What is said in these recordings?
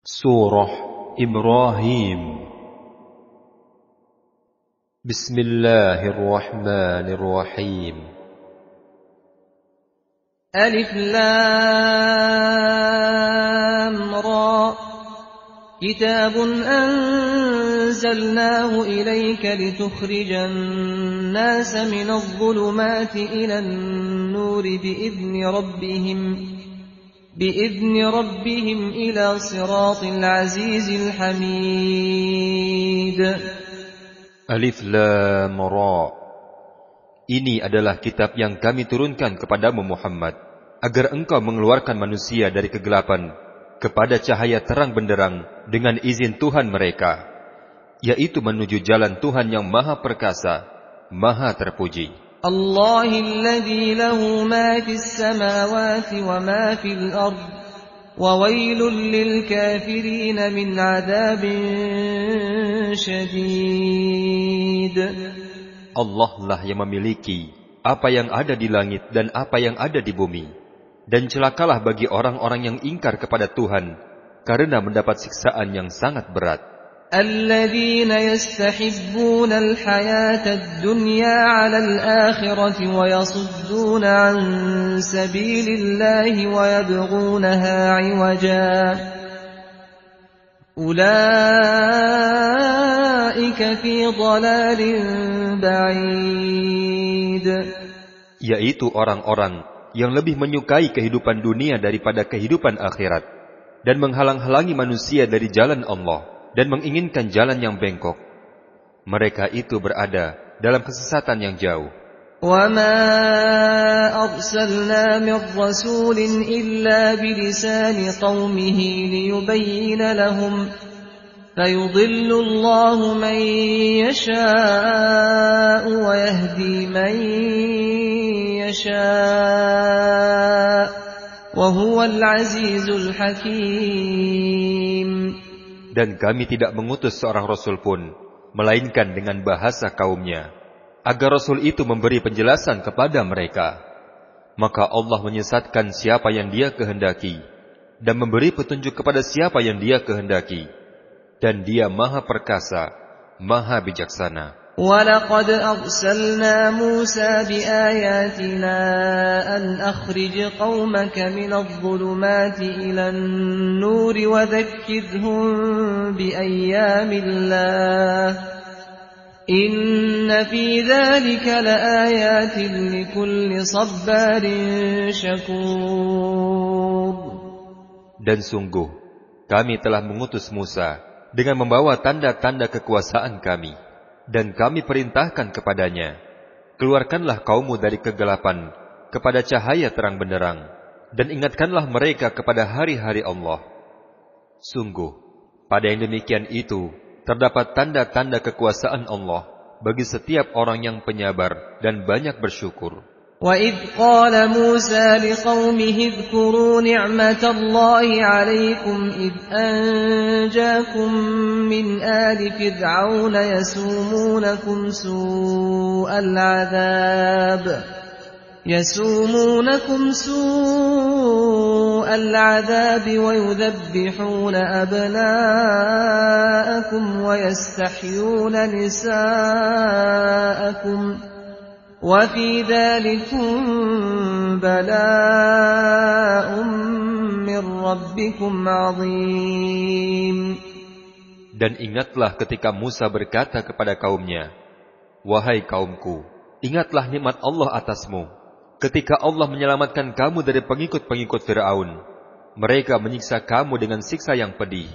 Surah Ibrahim. Bismillahirrahmanirrahim. Alif Lam Ra. Kitabun anzalnahu ilayka litukhrijan nasa minadh dhulumati ilan nuri بإذن ربهم إلى صراط العزيز الحميد. Alif Lam Ra. Ini adalah kitab yang kami turunkan kepadamu Muhammad, agar engkau mengeluarkan manusia dari kegelapan kepada cahaya terang benderang dengan izin Tuhan mereka, yaitu menuju jalan Tuhan yang maha perkasa, maha terpuji. Allahilladzi lahu ma fis samawati wa ma fil ard wa wailul lil kafirin min adzabin syadid. Allah lah yang memiliki apa yang ada di langit dan apa yang ada di bumi, dan celakalah bagi orang-orang yang ingkar kepada Tuhan karena mendapat siksaan yang sangat berat. الذين يستحبون الحياة الدنيا على الآخرة ويصدون عن سبيل الله ويبغونها عوجا أولئك في ضلال بعيد. Yaitu orang-orang yang lebih menyukai kehidupan dunia daripada kehidupan akhirat, dan menghalang-halangi manusia dari jalan Allah dan menginginkan jalan yang bengkok. Mereka itu berada dalam kesesatan yang jauh. وَمَا أَرْسَلْنَا مِنْ رَسُولٍ إِلَّا بِلِسَانِ قَوْمِهِ لِيُبَيِّنَ لَهُمْ فَيُضِلُّ اللَّهُ مَنْ يَشَاءُ وَيَهْدِي مَنْ يَشَاءُ وَهُوَ الْعَزِيزُ الْحَكِيمُ. Dan kami tidak mengutus seorang Rasul pun, melainkan dengan bahasa kaumnya, agar Rasul itu memberi penjelasan kepada mereka. Maka Allah menyesatkan siapa yang Dia kehendaki, dan memberi petunjuk kepada siapa yang Dia kehendaki. Dan Dia maha perkasa, maha bijaksana. وَلَقَدْ أَرْسَلْنَا مُوسَى بِآيَاتِنَا أَنْ أَخْرِجْ قَوْمَكَ مِنَ الظُّلُمَاتِ إِلَى النُّورِ وَذَكِّرْهُم بِأَيَّامِ اللَّهِ إِنَّ فِي ذَلِكَ لَآيَاتٍ لِكُلِّ صَبَّارٍ شَكُورٍ. Dan sungguh, kami telah mengutus Musa dengan membawa tanda-tanda kekuasaan kami. Dan kami perintahkan kepadanya, keluarkanlah kaummu dari kegelapan kepada cahaya terang benderang, dan ingatkanlah mereka kepada hari-hari Allah. Sungguh, pada yang demikian itu, terdapat tanda-tanda kekuasaan Allah bagi setiap orang yang penyabar dan banyak bersyukur. وَإِذْ قَالَ مُوسَى لِقَوْمِهِ اذْكُرُوا نِعْمَةَ اللَّهِ عَلَيْكُمْ إِذْ أَنْجَاكُمْ مِنْ آلِ فِرْعَوْنَ يَسُومُونَكُمْ سُوءَ الْعَذَابِ وَيُذَبِّحُونَ أَبْنَاءَكُمْ وَيَسْتَحْيُونَ نِسَاءَكُمْ وَفِي ذَلِكُمْ بَلَاءٌ مِّن رَّبِّكُمْ عَظِيمٌ. Dan ingatlah ketika Musa berkata kepada kaumnya, "Wahai kaumku, ingatlah nikmat Allah atasmu, ketika Allah menyelamatkan kamu dari pengikut-pengikut Fir'aun. Mereka menyiksa kamu dengan siksa yang pedih,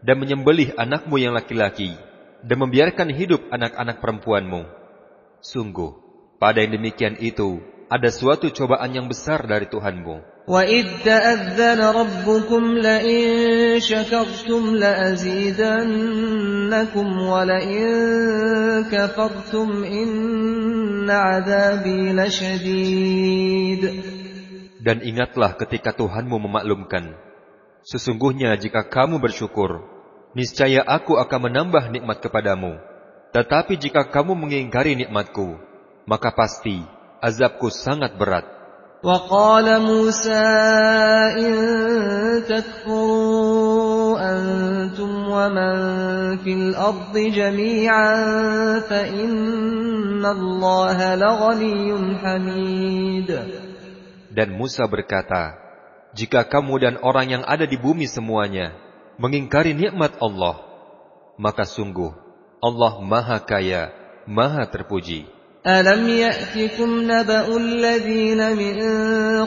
dan menyembelih anakmu yang laki-laki, dan membiarkan hidup anak-anak perempuanmu. Sungguh, pada yang demikian itu, ada suatu cobaan yang besar dari Tuhanmu. وَإِذْ تَأَذَّنَ رَبُّكُمْ لَئِن شَكَرْتُمْ لَأَزِيدَنَّكُمْ وَلَئِن كَفَرْتُمْ إِنَّ عَذَابِي لَشَدِيدٌ. Dan ingatlah ketika Tuhanmu memaklumkan, sesungguhnya jika kamu bersyukur, niscaya aku akan menambah nikmat kepadamu. Tetapi jika kamu mengingkari nikmatku, maka pasti azabku sangat berat. وَقَالَ مُوسَى إِن تَكْفُرُوا أنتم ومن في الأرض جميعا فإن الله لغني حميد. Dan Musa berkata, jika kamu dan orang yang ada di bumi semuanya mengingkari nikmat Allah, maka sungguh Allah Maha Kaya, Maha Terpuji. Alam ya'tikum naba'ul ladzina min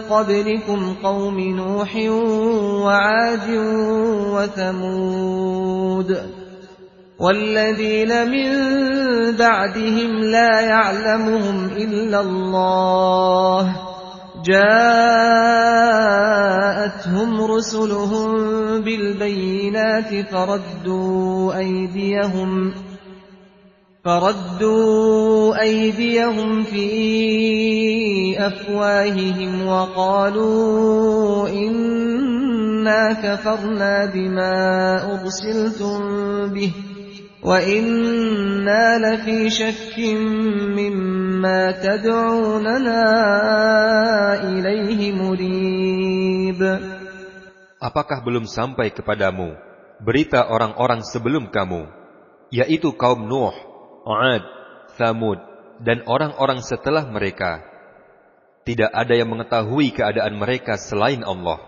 qablikum qaumi Nuhin wa 'adin wa Thamud walladzina min ba'dihim la ya'lamuhum illa Allah جاءتهم رسلهم بالبينات فردوا أيديهم في أفواههم وقالوا إنا كفرنا بما أرسلتم به وَإِنَّا لَفِي شَكٍّ مِّمَّا تَدْعُونَنَا إِلَيْهِ مُرِيبٍ. Apakah belum sampai kepadamu berita orang-orang sebelum kamu, yaitu kaum Nuh, 'Ad, Thamud, dan orang-orang setelah mereka? Tidak ada yang mengetahui keadaan mereka selain Allah.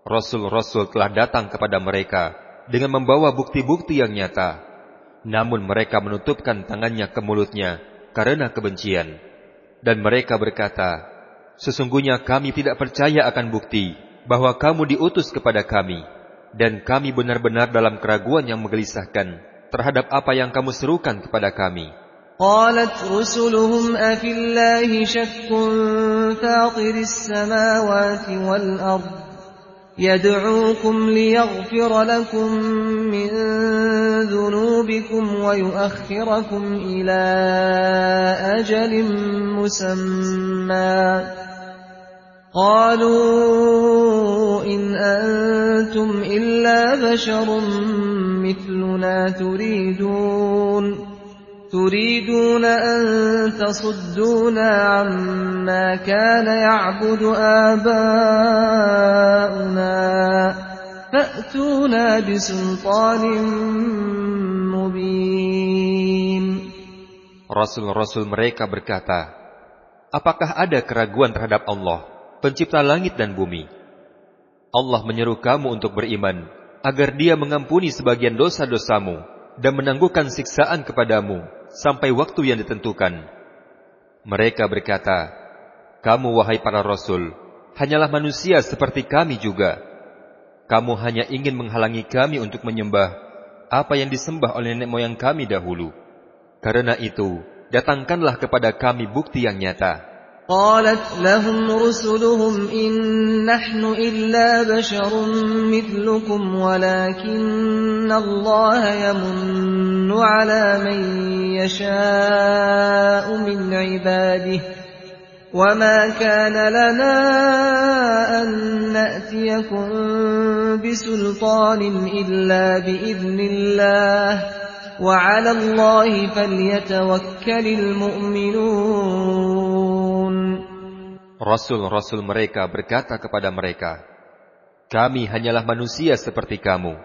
Rasul-rasul telah datang kepada mereka dengan membawa bukti-bukti yang nyata. Namun mereka menutupkan tangannya ke mulutnya karena kebencian. Dan mereka berkata, sesungguhnya kami tidak percaya akan bukti bahwa kamu diutus kepada kami. Dan kami benar-benar dalam keraguan yang menggelisahkan terhadap apa yang kamu serukan kepada kami. Qalat rusuluhum afillahi syakkun fatiris samawati wal ardh يدعوكم ليغفر لكم من ذنوبكم ويؤخركم إلى أجل مسمى قالوا إن أنتم إلا بشر مثلنا تريدون أن تصدونا عما كان يعبد آباؤنا فأتونا بسلطان مبين. Rasul-rasul mereka berkata, apakah ada keraguan terhadap Allah, pencipta langit dan bumi? Allah menyeru kamu untuk beriman, agar Dia mengampuni sebagian dosa-dosamu dan menangguhkan siksaan kepadamu sampai waktu yang ditentukan. Mereka berkata, kamu wahai para rasul, hanyalah manusia seperti kami juga. Kamu hanya ingin menghalangi kami untuk menyembah apa yang disembah oleh nenek moyang kami dahulu. Karena itu, datangkanlah kepada kami bukti yang nyata. قالت لهم رسلهم إن نحن إلا بشر مثلكم ولكن الله يمن على من يشاء من عباده وما كان لنا أن نأتيكم بسلطان إلا بإذن الله وعلى الله فليتوكل المؤمنون. Rasul-rasul mereka berkata kepada mereka, kami hanyalah manusia seperti kamu,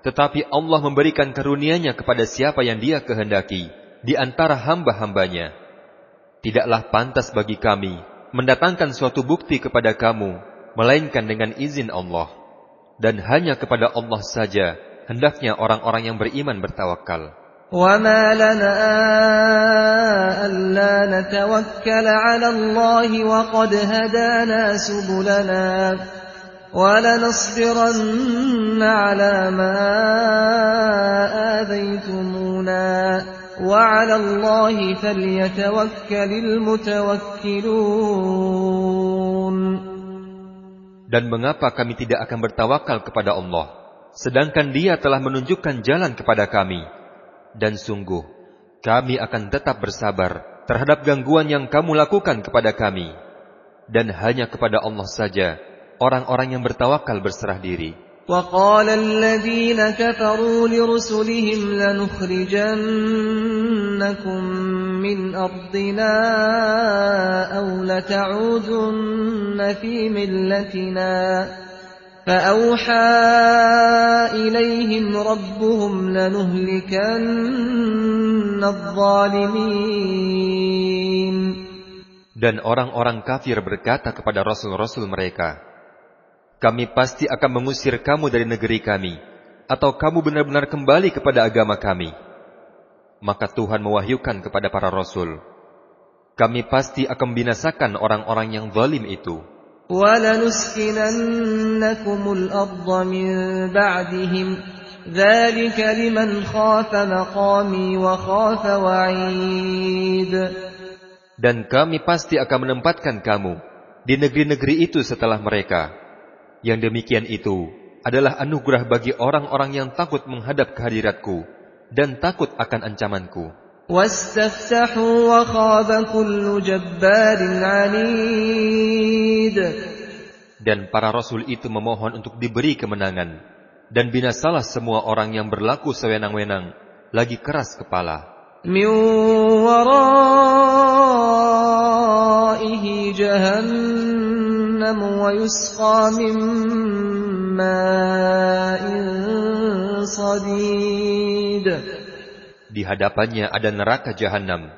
tetapi Allah memberikan karunia-Nya kepada siapa yang Dia kehendaki di antara hamba-hambanya. Tidaklah pantas bagi kami mendatangkan suatu bukti kepada kamu, melainkan dengan izin Allah. Dan hanya kepada Allah saja hendaknya orang-orang yang beriman bertawakal. وَمَا لَنَا أَلَّا نَتَوَكَّلَ عَلَى اللَّهِ وَقَدْ هَدَانَا سُبُلَنَا وَلَنَصْبِرَنَّ عَلَى مَا آذَيْتُمُونَا وَعَلَى اللَّهِ فَلْيَتَوَكَّلِ الْمُتَوَكِّلُونَ. Dan mengapa kami tidak akan bertawakal kepada Allah, sedangkan Dia telah menunjukkan jalan kepada kami? Dan sungguh, kami akan tetap bersabar terhadap gangguan yang kamu lakukan kepada kami. Dan hanya kepada Allah saja orang-orang yang bertawakal berserah diri. وَقَالَ الَّذِينَ كَفَرُوا لِرُسُلِهِمْ لَنُخْرِجَنَّكُمْ مِنْ أَرْضِنَا أَوْ لَتَعُودُنَّ فِي مِلَّتِنَا فَأَوْحَى إليهم ربهم لنهلكن الظالمين. Dan orang-orang kafir berkata kepada rasul-rasul mereka, kami pasti akan mengusir kamu dari negeri kami, atau kamu benar-benar kembali kepada agama kami. Maka Tuhan mewahyukan kepada para rasul, kami pasti akan membinasakan orang-orang yang zalim itu. وَلَنُسْكِنَنَّكُمُ الْأَرْضَ مِنْ بَعْدِهِمْ ذَلِكَ لِمَنْ خَافَ مَقَامِي وَخَافَ وَعِيدِ. Dan kami pasti akan menempatkan kamu di negeri-negeri itu setelah mereka. Yang demikian itu adalah anugerah bagi orang-orang yang takut menghadap kehadiratku dan takut akan ancamanku. وَاسْتَفْتَحُوا وَخَابَ كُلُّ جَبَّارٍ عَنِيدٍ. Dan para rasul itu memohon untuk diberi kemenangan, dan binasalah semua orang yang berlaku sewenang-wenang, lagi keras kepala. مِنْ وَرَائِهِ جَهَنَّمُ وَيُسْقَى مِنْ مَاءٍ صَدِيدٍ. Di hadapannya ada neraka jahanam,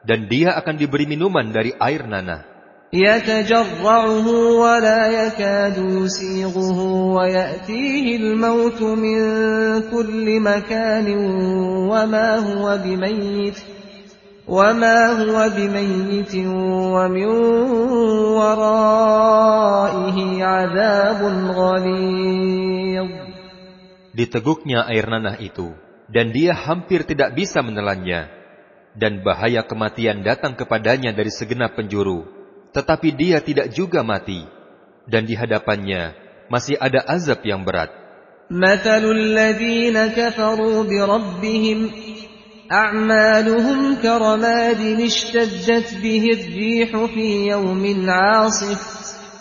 dan dia akan diberi minuman dari air nanah. يَتَجَرَّعُهُ وَلَا يَكَادُ يُسِيغُهُ وَيَأْتِيهِ الْمَوْتُ مِنْ كُلِّ مَكَانٍ وَمَا هُوَ بِمَيِّتٍ وَمِنْ وَرَائِهِ عَذَابٌ غَلِيظٌ. Diteguknya air nanah itu, dan dia hampir tidak bisa menelannya, dan bahaya kematian datang kepadanya dari segenap penjuru, tetapi dia tidak juga mati, dan di hadapannya masih ada azab yang berat. مَثَلُ الَّذِينَ كَفَرُوا بِرَبِّهِمْ أَعْمَالُهُمْ كَرَمَادٍ اشْتَدَّتْ بِهِ الرِّيحُ فِي يَوْمٍ عَاصِفٍ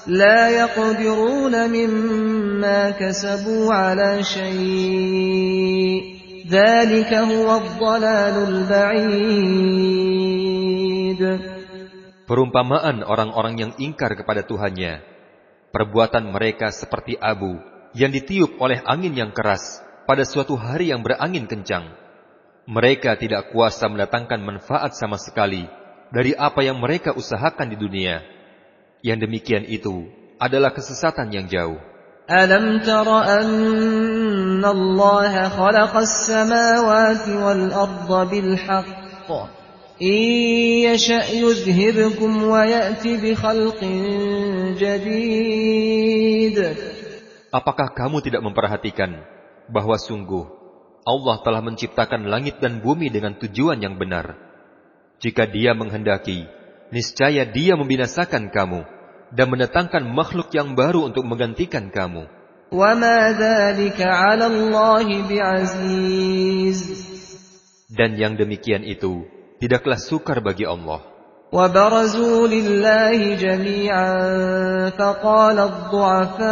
لَا يَقْدِرُونَ مِمَّا كَسَبُوا عَلَى شَيْءٍ ذَلِكَ هُوَ الضَّلَالُ الْبَعِيدُ. Perumpamaan orang-orang yang ingkar kepada Tuhannya, perbuatan mereka seperti abu yang ditiup oleh angin yang keras pada suatu hari yang berangin kencang. Mereka tidak kuasa mendatangkan manfaat sama sekali dari apa yang mereka usahakan di dunia. Yang demikian itu adalah kesesatan yang jauh. أَلَمْ تَرَ أَنَّ اللَّهَ خَلَقَ السَّمَاوَاتِ وَالْأَرْضَ بِالْحَقِّ إِنْ يَشَأْ يُذْهِبْكُمْ وَيَأْتِ بِخَلْقٍ جَدِيدٍ. Apakah kamu tidak memperhatikan bahwa sungguh Allah telah menciptakan langit dan bumi dengan tujuan yang benar? Jika Dia menghendaki, niscaya Dia membinasakan kamu dan mendatangkan makhluk yang baru untuk menggantikan kamu. وَمَا ذَلِكَ عَلَى اللَّهِ بِعَزِيزٍ. Dan yang demikian itu tidaklah sukar bagi Allah. وَبَرَزُوا لِلَّهِ جَمِيعًا فَقَالَ الضُّعَفَاءُ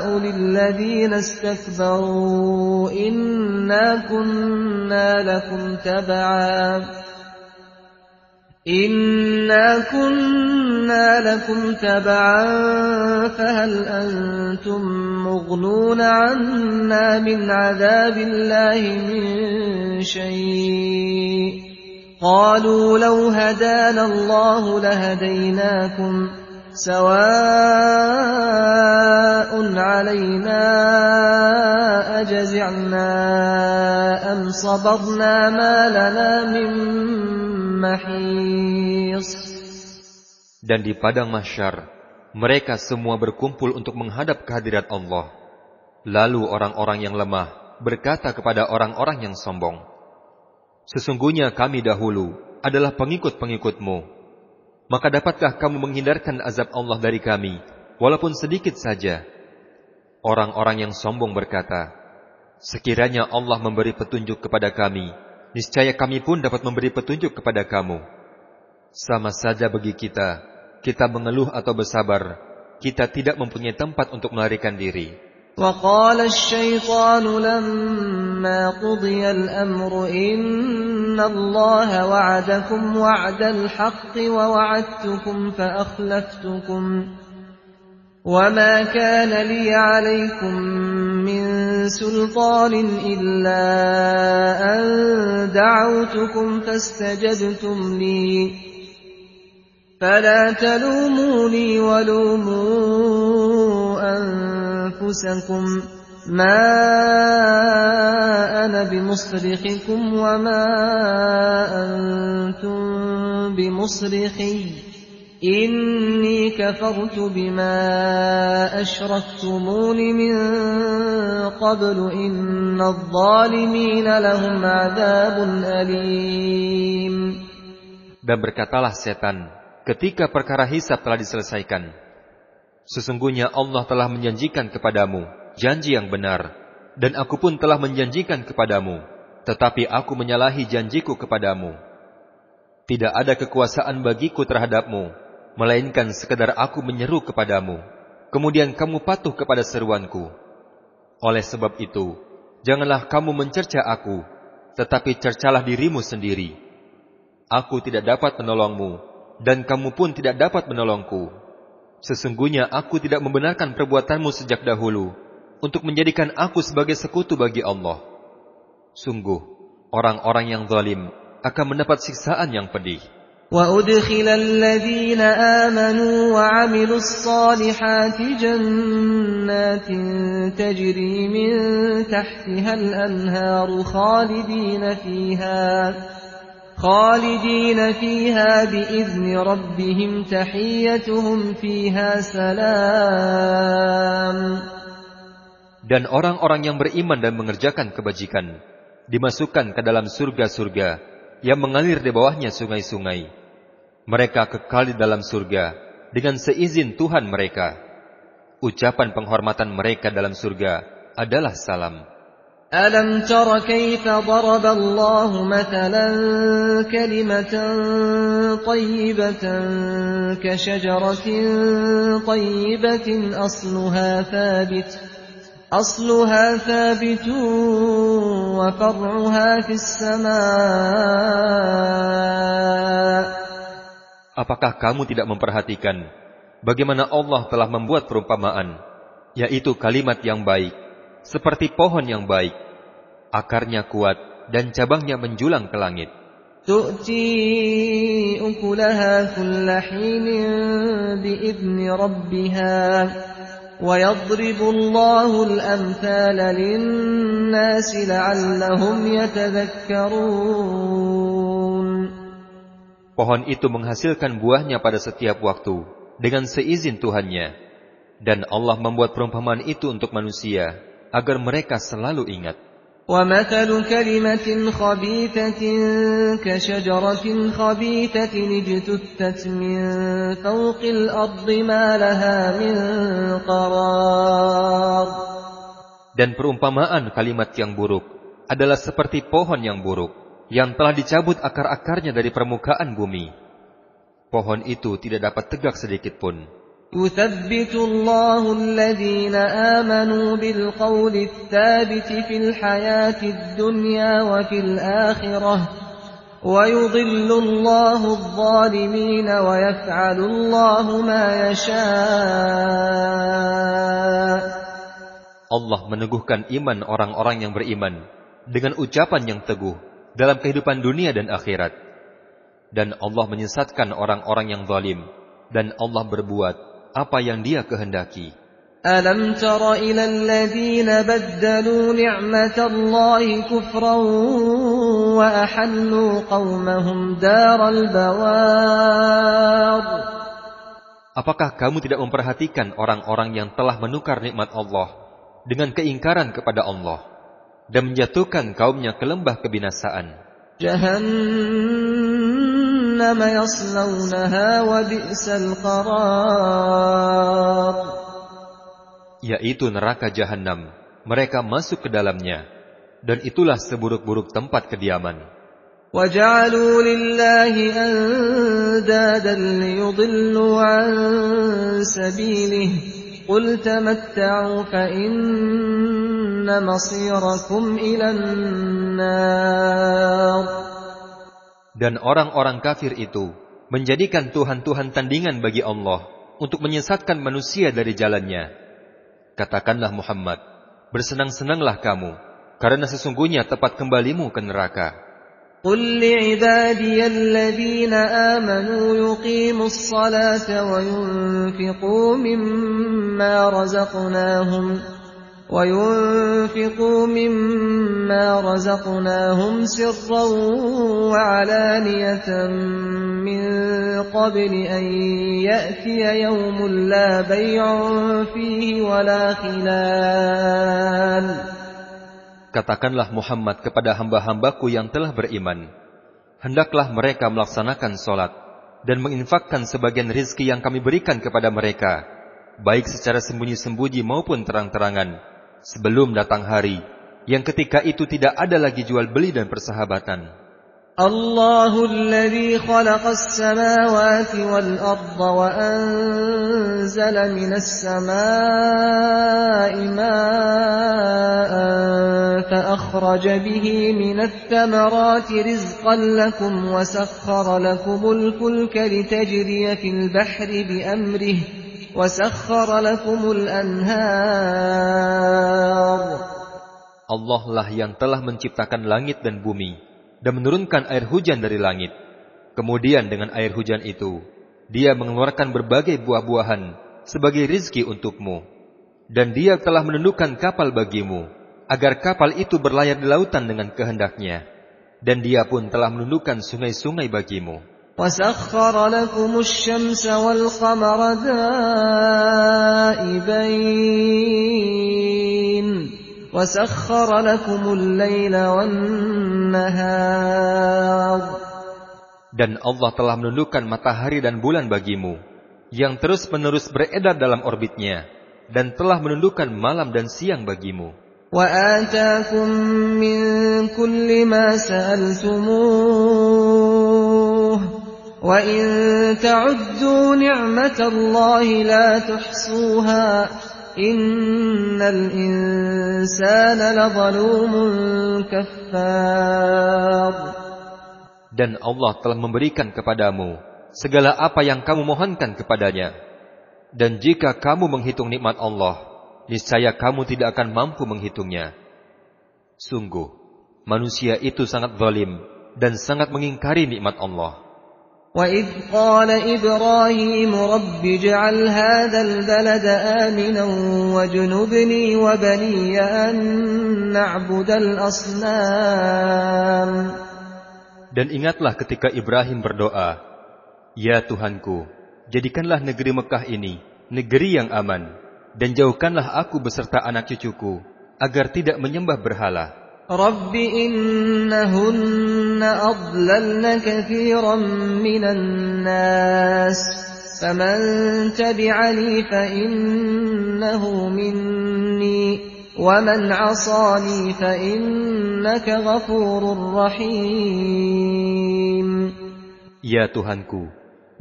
لِلَّذِينَ اسْتَكْبَرُوا إِنَّا كُنَّا لَكُمْ تَبَعًا فَهَلْ أَنْتُمْ مُغْنُونَ عَنَّا مِنْ عَذَابِ اللَّهِ مِنْ شَيْءٍ قَالُوا لَوْ هَدَانَا اللَّهُ لَهَدَيْنَاكُمْ سَوَاءٌ عَلَيْنَا أَجَزِعْنَا أَمْ صَبَرْنَا مَا لَنَا مِنْ محيص. Dan di padang mahsyar, mereka semua berkumpul untuk menghadap kehadirat Allah. Lalu orang-orang yang lemah berkata kepada orang-orang yang sombong, sesungguhnya kami dahulu adalah pengikut-pengikutmu. Maka dapatkah kamu menghindarkan azab Allah dari kami, walaupun sedikit saja? Orang-orang yang sombong berkata, sekiranya Allah memberi petunjuk kepada kami, niscaya kami pun dapat memberi petunjuk kepada kamu. Sama saja bagi kita mengeluh atau bersabar, kita tidak mempunyai tempat untuk melarikan diri. وَقَالَ الشَّيْطَانُ لَمَّا قُضِيَ الْأَمْرُ إِنَّ اللَّهَ وَعَدَكُمْ وَعْدَ الْحَقِّ وَوَعَدتُّكُمْ فَأَخْلَفْتُكُمْ وَمَا كَانَ لِي عَلَيْكُمْ سلطان إلا أن دعوتكم فاستجبتم لي فلا تلوموني ولوموا أنفسكم ما أنا بمصرخكم وما أنتم بمصرخي إني كفرت بما أشركتمون من قبل إن الظالمين لهم عذاب أليم. Dan berkatalah setan, ketika perkara hisab telah diselesaikan, sesungguhnya Allah telah menjanjikan kepadamu janji yang benar, dan aku pun telah menjanjikan kepadamu, tetapi aku menyalahi janjiku kepadamu. Tidak ada kekuasaan bagiku terhadapmu, melainkan sekedar aku menyeru kepadamu, kemudian kamu patuh kepada seruanku. Oleh sebab itu, janganlah kamu mencerca aku, tetapi cercalah dirimu sendiri. Aku tidak dapat menolongmu, dan kamu pun tidak dapat menolongku. Sesungguhnya aku tidak membenarkan perbuatanmu sejak dahulu, untuk menjadikan aku sebagai sekutu bagi Allah. Sungguh, orang-orang yang zalim akan mendapat siksaan yang pedih. وَأُدْخِلَ الَّذِينَ آمَنُوا وَعَمِلُوا الصَّالِحَاتِ جَنَّاتٍ تَجْرِي مِنْ تَحْتِهَا الْأَنْهَارُ خالدين فيها بإذن ربهم تحيتهم فيها سلام. Dan orang-orang yang beriman dan mengerjakan kebajikan dimasukkan ke dalam surga-surga yang mengalir di bawahnya sungai-sungai. Mereka kekal di dalam surga dengan seizin Tuhan mereka. Ucapan penghormatan mereka dalam surga adalah salam. أَلَمْ تَرَ كَيْفَ ضَرَبَ اللَّهُ مَثَلًا كَلِمَةً طَيِّبَةً كَشَجَرَةٍ طَيِّبَةٍ أَصْلُهَا ثَابِتٌ وَفَرْعُهَا فِي السَّمَاءِ. Apakah kamu tidak memperhatikan bagaimana Allah telah membuat perumpamaan, yaitu kalimat yang baik, seperti pohon yang baik, akarnya kuat dan cabangnya menjulang ke langit. تُؤْتِي أُكُلَهَا كُلَّ حِينٍ بِإِذْنِ رَبِّهَا وَيَضْرِبُ اللَّهُ الْأَمْثَالَ لِلنَّاسِ لَعَلَّهُمْ يَتَذَكَّرُونَ. Pohon itu menghasilkan buahnya pada setiap waktu dengan seizin Tuhannya, dan Allah membuat perumpamaan itu untuk manusia agar mereka selalu ingat. وَمَثَلُ كَلِمَةٍ خَبِيثَةٍ كَشَجَرَةٍ خَبِيثَةٍ اجْتُثَّتْ مِنْ فَوْقِ الْأَرْضِ مَا لَهَا مِنْ قَرَارٍ. Dan perumpamaan kalimat yang buruk adalah seperti pohon yang buruk yang telah dicabut akar-akarnya dari permukaan bumi. Pohon itu tidak dapat tegak sedikit pun. يُثَبِّتُ اللَّهُ الَّذِينَ آمَنُوا بِالْقَوْلِ الثَّابِتِ فِي الْحَيَاةِ الدُّنْيَا وَفِي الْآخِرَةِ وَيُضِلُّ اللَّهُ الظَّالِمِينَ وَيَفْعَلُ اللَّهُ مَا يَشَاءُ. Allah meneguhkan iman orang-orang yang beriman dengan ucapan yang teguh dalam kehidupan dunia dan akhirat. Dan Allah menyesatkan orang-orang yang zalim, dan Allah berbuat apa yang Dia kehendaki. أَلَمْ تَرَ إِلَى الَّذِينَ بَدَّلُوا نِعْمَةَ اللَّهِ كُفْرًا وَأَحَلُّوا قَوْمَهُمْ دَارَ الْبَوَارِ. Apakah kamu tidak memperhatikan orang-orang yang telah menukar nikmat Allah dengan keingkaran kepada Allah dan menjatuhkan kaumnya ke lembah kebinasaan? جهنم يصلونها وبئس القرار. Yaitu neraka Jahannam, mereka masuk ke dalamnya, dan itulah seburuk-buruk tempat kediaman. وَجَعَلُوا لِلَّهِ أَنْدَادًا لِيُضِلُّوا عَنْ سَبِيلِهِ قُلْ تَمَتَّعُوا فَإِنَّ مَصِيرَكُمْ إِلَى النَّارِ. Dan orang-orang kafir itu menjadikan Tuhan-Tuhan tandingan bagi Allah untuk menyesatkan manusia dari jalannya. Katakanlah Muhammad, bersenang-senanglah kamu, karena sesungguhnya tempat kembalimu ke neraka. قل لعبادي الذين آمنوا يقيموا الصلاة وينفقوا مما رزقناهم سرا وعلانية من قبل أن يأتي يوم لا بيع فيه ولا خلال. Katakanlah Muhammad kepada hamba-hambaku yang telah beriman, hendaklah mereka melaksanakan sholat dan menginfakkan sebagian rizki yang kami berikan kepada mereka, baik secara sembunyi-sembunyi maupun terang-terangan, sebelum datang hari yang ketika itu tidak ada lagi jual beli dan persahabatan. الله الذي خلق السماوات والأرض وأنزل من السماء ماء فأخرج به من الثمرات رزقا لكم وسخر لكم الفلك لتجري في البحر بأمره وسخر لكم الأنهار. Allah lah yang telah menciptakan langit dan bumi dan menurunkan air hujan dari langit. Kemudian dengan air hujan itu, Dia mengeluarkan berbagai buah-buahan sebagai rizki untukmu. Dan Dia telah menundukkan kapal bagimu, agar kapal itu berlayar di lautan dengan kehendaknya. Dan Dia pun telah menundukkan sungai-sungai bagimu. وَسَخَّرَ لَكُمُ الشَّمْسَ وَالْقَمَرَ دَائِبَيْنِ وَسَخَّرَ لَكُمُ اللَّيْلَ وَالنَّهَارَ. Dan Allah telah menundukkan matahari dan bulan bagimu, yang terus-menerus beredar dalam orbitnya, dan telah menundukkan malam dan siang bagimu. وَآتَاكُم مِّن كُلِّ مَا سَأَلْتُمُوهُ وَإِن تَعُدُّوا نِعْمَةَ اللَّهِ لَا تُحْصُوهَا إِنَّ الْإِنسَانَ لَظَلُومٌ كَفَّارٌ. Dan Allah telah memberikan kepadamu segala apa yang kamu mohonkan kepadanya. Dan jika kamu menghitung nikmat Allah, niscaya kamu tidak akan mampu menghitungnya. Sungguh, manusia itu sangat zalim dan sangat mengingkari nikmat Allah. وَإِذْ قَالَ إِبْرَاهِيمُ رَبِّ اجْعَلْ هَذَا الْبَلَدَ آمِنًا وَاجْنُبْنِي وَبَنِيَّ أَن نَّعْبُدَ الْأَصْنَامَ. Dan ingatlah ketika Ibrahim berdoa, Ya Tuhanku, jadikanlah negeri Mekah ini negeri yang aman, dan jauhkanlah aku beserta anak cucuku agar tidak menyembah berhala. رَبِّ إِنَّهُنَّ أَضْلَلْنَ كَثِيرًا مِّنَ النَّاسِ فَمَن تَبِعَنِي فَإِنَّهُ مِنِّي وَمَنْ عَصَانِي فَإِنَّكَ غَفُورٌ رَّحِيمٌ. Ya Tuhanku,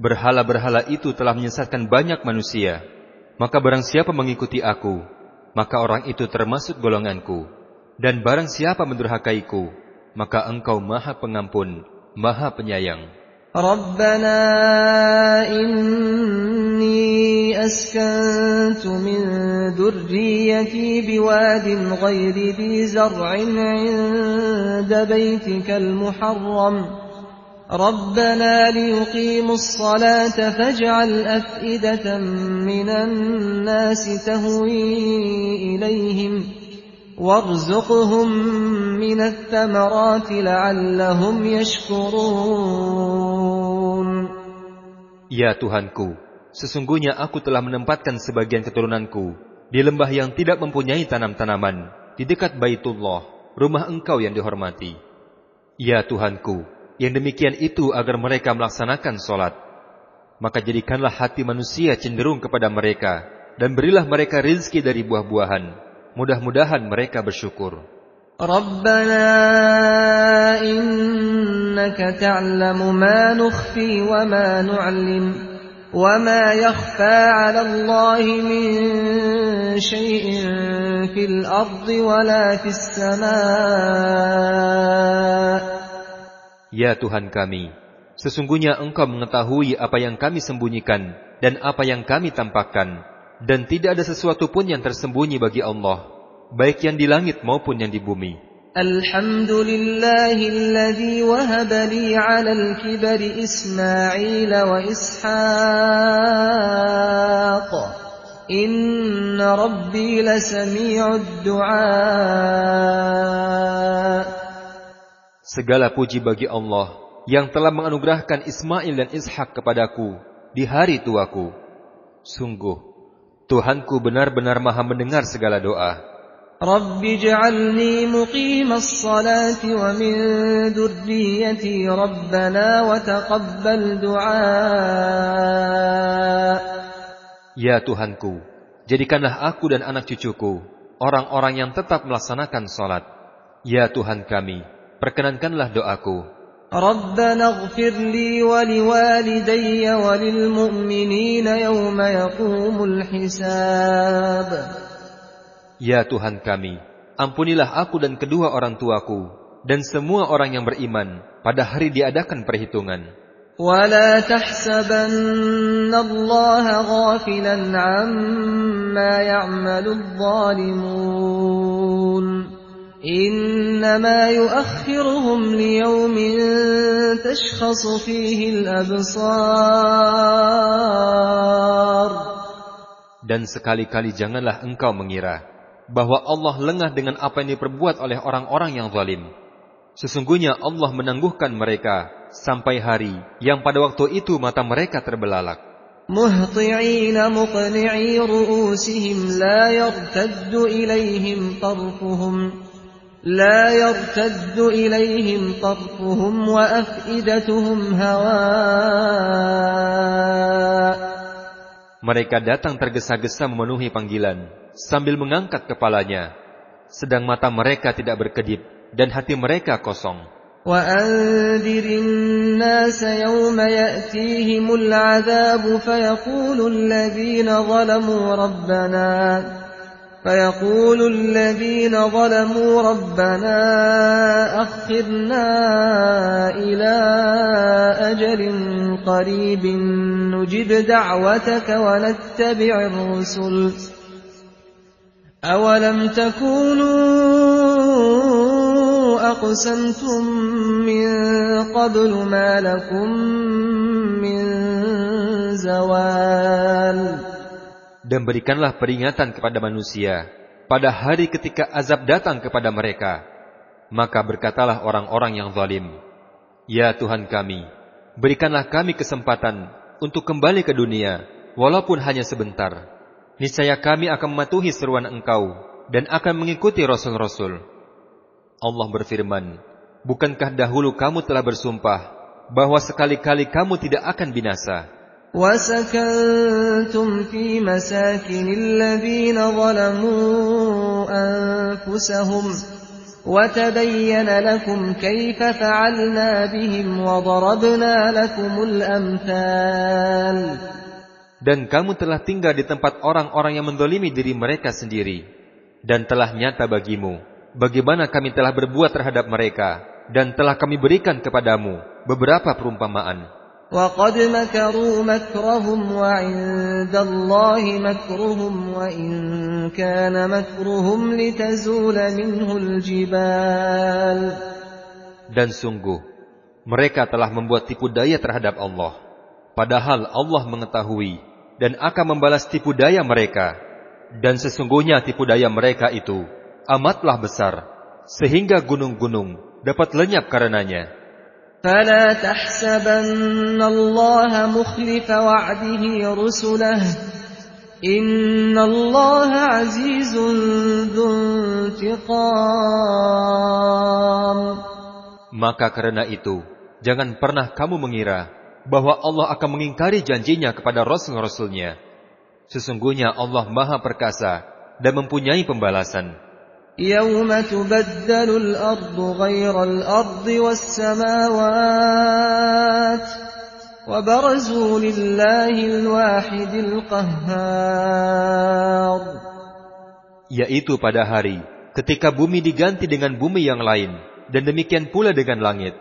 berhala-berhala itu telah menyesatkan banyak manusia. Maka barang siapa mengikuti aku, maka orang itu termasuk golonganku. Dan barang siapa mendurhakaiku, maka Engkau Maha Pengampun, Maha Penyayang. Rabbana inni askantu min dhurriyyati biwadin ghairi dhi zar'in 'inda baytikal muharram. ربنا ليقيموا الصلاة فاجعل أفئدة من الناس تهوي إليهم وارزقهم من الثمرات لعلهم يشكرون. Ya Tuhanku, sesungguhnya aku telah menempatkan sebagian keturunanku di lembah yang tidak mempunyai tanam-tanaman, di dekat Baitullah, rumah Engkau yang dihormati. Ya Tuhanku, yang demikian itu agar mereka melaksanakan sholat. Maka jadikanlah hati manusia cenderung kepada mereka, dan berilah mereka rizki dari buah-buahan. Mudah-mudahan mereka bersyukur. Rabbana innaka ta'lamu ma nukhfi wa ma nu'lim wa ma yakhfa 'ala Allahi min shay'in fil ardi wa la fis samaa'. Ya Tuhan kami, sesungguhnya Engkau mengetahui apa yang kami sembunyikan dan apa yang kami tampakkan, dan tidak ada sesuatu pun yang tersembunyi bagi Allah, baik yang di langit maupun yang di bumi. Alhamdulillahilladzi wahaba li 'alal kibari Ismail wa Ishaq. Inna rabbi lasami'ud du'a. Segala puji bagi Allah yang telah menganugerahkan Ismail dan Ishak kepadaku di hari tuaku. Sungguh, Tuhanku benar-benar maha mendengar segala doa. Rabbi ij'alni muqimas salati wa min dhurriyyati rabbana wa taqabbal du'a. Ya Tuhanku, jadikanlah aku dan anak cucuku orang-orang yang tetap melaksanakan salat. Ya Tuhan kami, perkenankanlah doaku. Rabbana ighfir li wa liwalidayya wa lil mu'minina yawma yaqumul hisab. Ya Tuhan kami, ampunilah aku dan kedua orang tuaku dan semua orang yang beriman pada hari diadakan perhitungan. Wa la tahsabanna Allah ghafilan 'amma ya'maludh dhalimun. Innama yuakhiruhum liyawmin tashkhasu fihi al-absar. Dan sekali-kali janganlah engkau mengira bahwa Allah lengah dengan apa yang diperbuat oleh orang-orang yang zalim. Sesungguhnya Allah menangguhkan mereka sampai hari yang pada waktu itu mata mereka terbelalak. Muhti'ina muqni'i ru'usihim la yartaddu ilaihim tarfuhum wa af'idatuhum hawa. Mereka datang tergesa-gesa memenuhi panggilan sambil mengangkat kepalanya, sedang mata mereka tidak berkedip dan hati mereka kosong. Wa anzirin nas yawma ya'tihimul 'adzabu fayaqulu alladhina zalamu rabbana akhirna ila ajalin qaribin nujib da'wataka wa nattabi'ir rusul awalam takunu aqsamtum min qablu ma lakum min zawal. Dan berikanlah peringatan kepada manusia pada hari ketika azab datang kepada mereka. Maka berkatalah orang-orang yang zalim, Ya Tuhan kami, berikanlah kami kesempatan untuk kembali ke dunia, walaupun hanya sebentar. Niscaya kami akan mematuhi seruan Engkau dan akan mengikuti Rasul-Rasul. Allah berfirman, bukankah dahulu kamu telah bersumpah bahwa sekali-kali kamu tidak akan binasa? وَسَكَنْتُمْ فِي مَسَاكِنِ الَّذِينَ ظَلَمُوا أَنفُسَهُمْ وَتَبَيَّنَ لَكُمْ كَيْفَ فَعَلْنَا بِهِمْ وَضَرَبْنَا لَكُمُ الْأَمْثَالَ. Dan kamu telah tinggal di tempat orang-orang yang menzalimi diri mereka sendiri, dan telah nyata bagimu bagaimana kami telah berbuat terhadap mereka, dan telah kami berikan kepadamu beberapa perumpamaan. وَقَدْ مَكَرُوا مَكْرَهُمْ وَعِندَ اللَّهِ مَكْرُهُمْ وَإِنْ كَانَ مَكْرُهُمْ لِتَزُولَ مِنْهُ الْجِبَالُ. Dan sungguh, mereka telah membuat tipu daya terhadap Allah, padahal Allah mengetahui dan akan membalas tipu daya mereka. Dan sesungguhnya tipu daya mereka itu amatlah besar, sehingga gunung-gunung dapat lenyap karenanya. فَلَا تَحْسَبَنَّ اللَّهَ مُخْلِفَ وَعْدِهِ رُسُلَهُ إِنَّ اللَّهَ عَزِيزٌ ذُو انتِقَامٍ. Maka karena itu, jangan pernah kamu mengira bahwa Allah akan mengingkari janjinya kepada Rasul-Rasulnya. Sesungguhnya Allah Maha Perkasa dan mempunyai pembalasan. يَوْمَ تُبَدَّلُ الْأَرْضُ غَيْرَ الْأَرْضِ وَالسَّمَاوَاتُ وَبَرَزُوا لِلَّهِ الْوَاحِدِ الْقَهَّارِ. Yaitu pada hari ketika bumi diganti dengan bumi yang lain, dan demikian pula dengan langit,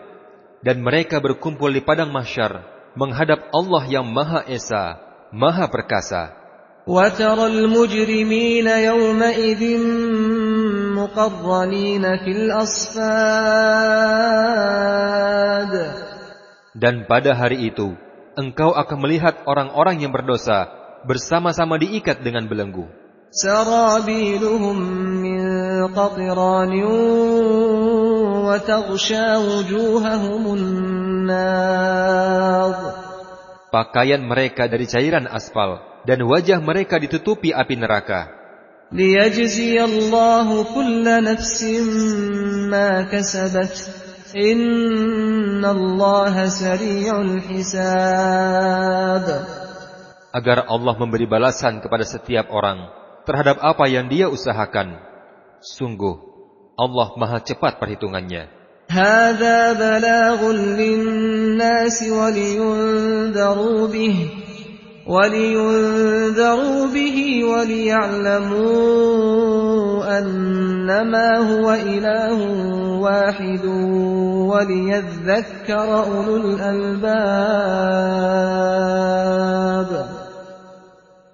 dan mereka berkumpul di padang mahsyar menghadap Allah yang Maha Esa, Maha Perkasa. وترى المجرمين يومئذ مقرنين في الأصفاد. Dan pada hari itu, engkau akan melihat orang-orang yang berdosa bersama-sama diikat dengan belenggu. سرابيلهم من قطران وتغشى وجوههم النار. Pakaian mereka dari cairan aspal, dan wajah mereka ditutupi api neraka. ليجزي الله كل نفس ما كسبت إن الله سريع الحساب. Agar Allah memberi balasan kepada setiap orang terhadap apa yang dia usahakan. Sungguh, Allah Maha cepat perhitungannya. هذا بلاغ للناس ولينذروا به وليعلموا أنما هو إله واحد وليذكر أولو الألباب.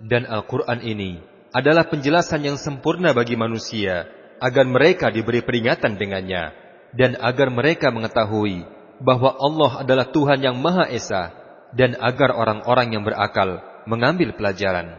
Dan Al-Quran ini adalah penjelasan yang sempurna bagi manusia, agar mereka diberi peringatan dengannya, dan agar mereka mengetahui bahwa Allah adalah Tuhan yang Maha Esa, dan agar orang-orang yang berakal mengambil pelajaran.